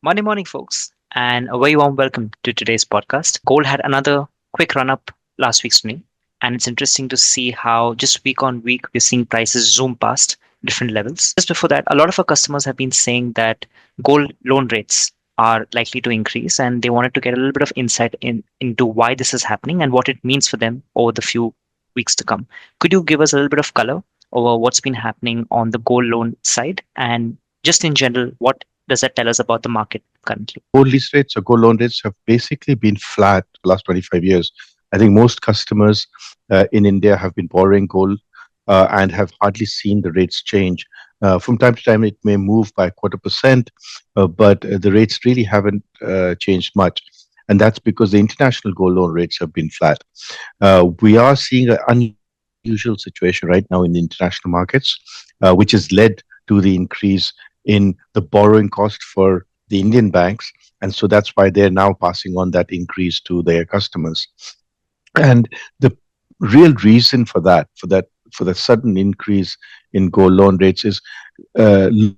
Morning, morning, folks, and a very warm welcome to today's podcast. Gold had another quick run up last week, Sunil, and it's interesting to see how just week on week we're seeing prices zoom past different levels. Just before that, a lot of our customers have been saying that gold loan rates are likely to increase, and they wanted to get a little bit of insight into why this is happening and what it means for them over the few weeks to come. Could you give us a little bit of color over what's been happening on the gold loan side and just in general, what does that tell us about the market currently? Gold lease rates or gold loan rates have basically been flat the last 25 years. I think most customers in India have been borrowing gold and have hardly seen the rates change. From time to time, it may move by a quarter percent, but the rates really haven't changed much. And that's because the international gold loan rates have been flat. We are seeing an unusual situation right now in the international markets, which has led to the increase in the borrowing cost for the Indian banks. And so that's why they're now passing on that increase to their customers. And the real reason for that sudden increase in gold loan rates is loan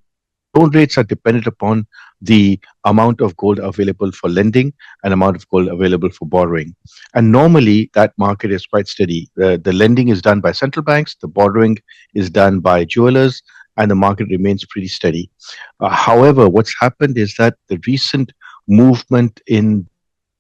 rates are dependent upon the amount of gold available for lending and amount of gold available for borrowing. And normally that market is quite steady. The lending is done by central banks, the borrowing is done by jewelers, and the market remains pretty steady. However, what's happened is that the recent movement in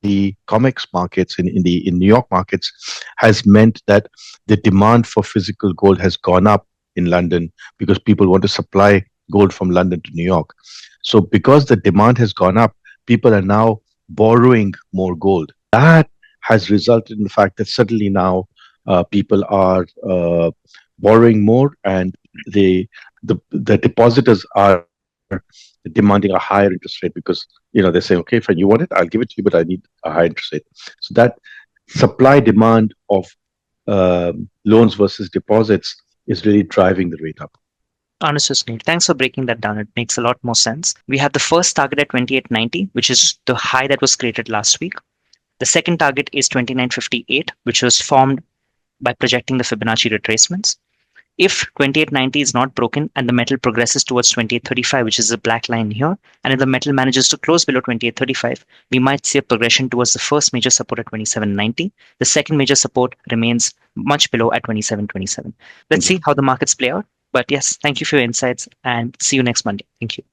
the COMEX markets in New York markets has meant that the demand for physical gold has gone up in London because people want to supply gold from London to New York. So because the demand has gone up, people are now borrowing more gold. That has resulted in the fact that suddenly now people are borrowing more, and the depositors are demanding a higher interest rate because they're saying, okay, fine, you want it, I'll give it to you, but I need a high interest rate. So that supply demand of loans versus deposits is really driving the rate up. Understood, Sunil. Thanks for breaking that down. It makes a lot more sense. We have the first target at 2890, which is the high that was created last week. The second target is 2958, which was formed by projecting the Fibonacci retracements. If 2890 is not broken and the metal progresses towards 2835, which is the black line here, and if the metal manages to close below 2835, we might see a progression towards the first major support at 2790. The second major support remains much below at 2727. Let's see how the markets play out. But yes, thank you for your insights and see you next Monday. Thank you.